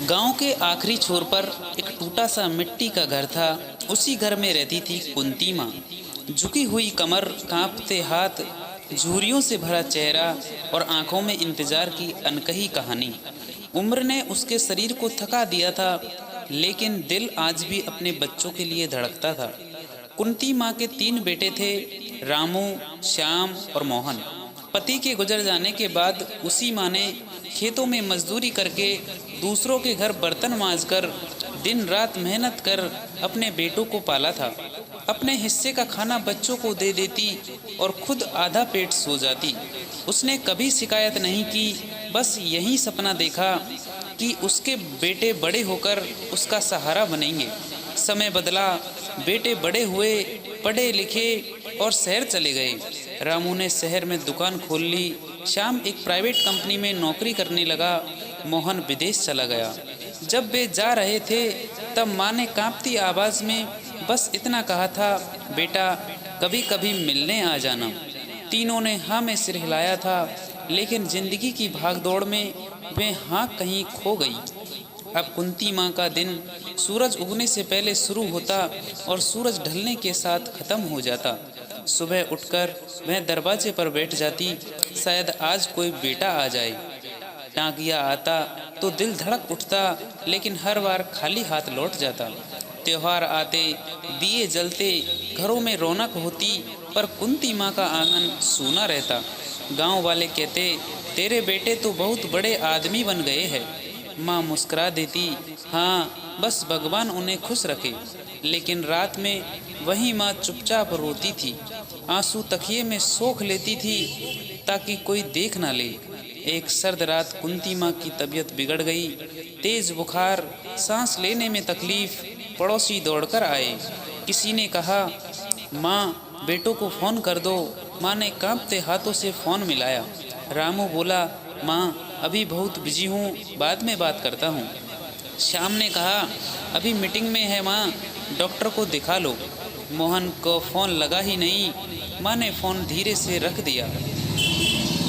गांव के आखिरी छोर पर एक टूटा सा मिट्टी का घर था। उसी घर में रहती थी कुंती माँ। झुकी हुई कमर, कांपते हाथ, झुर्रियों से भरा चेहरा और आंखों में इंतजार की अनकही कहानी। उम्र ने उसके शरीर को थका दिया था, लेकिन दिल आज भी अपने बच्चों के लिए धड़कता था। कुंती माँ के 3 बेटे थे, रामू, श्याम और मोहन। पति के गुजर जाने के बाद उसी माँ ने खेतों में मजदूरी करके, दूसरों के घर बर्तन मांजकर, दिन रात मेहनत कर अपने बेटों को पाला था। अपने हिस्से का खाना बच्चों को दे देती और खुद आधा पेट सो जाती। उसने कभी शिकायत नहीं की, बस यही सपना देखा कि उसके बेटे बड़े होकर उसका सहारा बनेंगे। समय बदला, बेटे बड़े हुए, पढ़े लिखे और शहर चले गए। रामू ने शहर में दुकान खोल ली, श्याम एक प्राइवेट कंपनी में नौकरी करने लगा, मोहन विदेश चला गया। जब वे जा रहे थे तब माँ ने कांपती आवाज़ में बस इतना कहा था, बेटा कभी कभी मिलने आ जाना। तीनों ने हाँ में सिर हिलाया था, लेकिन जिंदगी की भागदौड़ में वे हाँ कहीं खो गई। अब कुंती माँ का दिन सूरज उगने से पहले शुरू होता और सूरज ढलने के साथ खत्म हो जाता। सुबह उठकर वह दरवाजे पर बैठ जाती, शायद आज कोई बेटा आ जाए। टांगिया आता तो दिल धड़क उठता, लेकिन हर बार खाली हाथ लौट जाता। त्योहार आते, दिए जलते, घरों में रौनक होती, पर कुंती माँ का आंगन सूना रहता। गांव वाले कहते, तेरे बेटे तो बहुत बड़े आदमी बन गए हैं। माँ मुस्कुरा देती, हाँ बस भगवान उन्हें खुश रखे। लेकिन रात में वही माँ चुपचाप रोती थी, आंसू तकिए में सोख लेती थी ताकि कोई देख ना ले। एक सर्द रात कुंती माँ की तबीयत बिगड़ गई। तेज बुखार, सांस लेने में तकलीफ। पड़ोसी दौड़कर आए। किसी ने कहा, माँ बेटों को फ़ोन कर दो। माँ ने कांपते हाथों से फ़ोन मिलाया। रामू बोला, माँ अभी बहुत बिजी हूँ, बाद में बात करता हूँ। श्याम ने कहा, अभी मीटिंग में है माँ, डॉक्टर को दिखा लो। मोहन को फ़ोन लगा ही नहीं। माँ ने फ़ोन धीरे से रख दिया।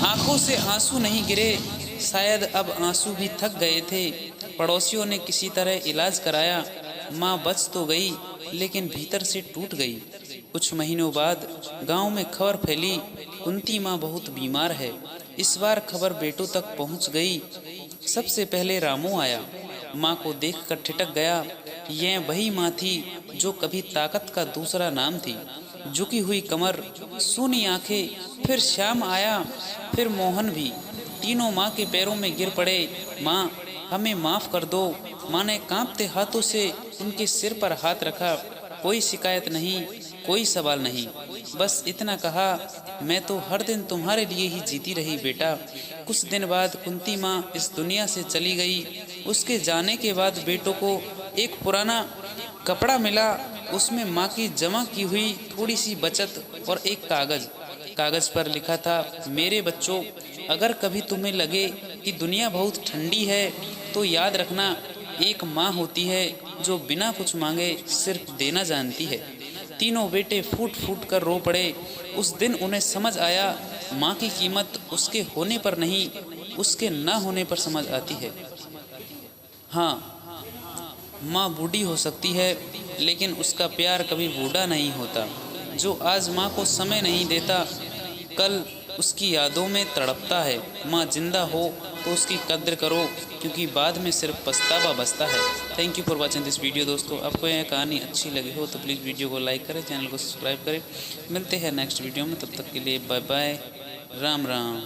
आंखों से आंसू नहीं गिरे, शायद अब आंसू भी थक गए थे। पड़ोसियों ने किसी तरह इलाज कराया। माँ बच तो गई, लेकिन भीतर से टूट गई। कुछ महीनों बाद गांव में खबर फैली, कुंती माँ बहुत बीमार है। इस बार खबर बेटों तक पहुंच गई। सबसे पहले रामू आया। माँ को देखकर ठिठक गया। यह वही माँ थी जो कभी ताकत का दूसरा नाम थी। झुकी हुई कमर, सूनी आंखें। फिर श्याम आया, फिर मोहन भी। तीनों माँ के पैरों में गिर पड़े, माँ हमें माफ़ कर दो। माँ ने कांपते हाथों से उनके सिर पर हाथ रखा। कोई शिकायत नहीं, कोई सवाल नहीं, बस इतना कहा, मैं तो हर दिन तुम्हारे लिए ही जीती रही बेटा। कुछ दिन बाद कुंती माँ इस दुनिया से चली गई। उसके जाने के बाद बेटों को एक पुराना कपड़ा मिला। उसमें माँ की जमा की हुई थोड़ी सी बचत और एक कागज पर लिखा था, मेरे बच्चों, अगर कभी तुम्हें लगे कि दुनिया बहुत ठंडी है तो याद रखना, एक माँ होती है जो बिना कुछ मांगे सिर्फ देना जानती है। तीनों बेटे फूट फूट कर रो पड़े। उस दिन उन्हें समझ आया, माँ की कीमत उसके होने पर नहीं, उसके ना होने पर समझ आती है। हाँ, माँ बूढ़ी हो सकती है, लेकिन उसका प्यार कभी बूढ़ा नहीं होता। जो आज माँ को समय नहीं देता, कल उसकी यादों में तड़पता है। माँ जिंदा हो तो उसकी कद्र करो, क्योंकि बाद में सिर्फ पछतावा बचता है। Thank you for watching this video. दोस्तों, आपको यह कहानी अच्छी लगी हो तो प्लीज़ वीडियो को लाइक करें, चैनल को सब्सक्राइब करें। मिलते हैं नेक्स्ट वीडियो में, तब तक के लिए बाय बाय, राम राम।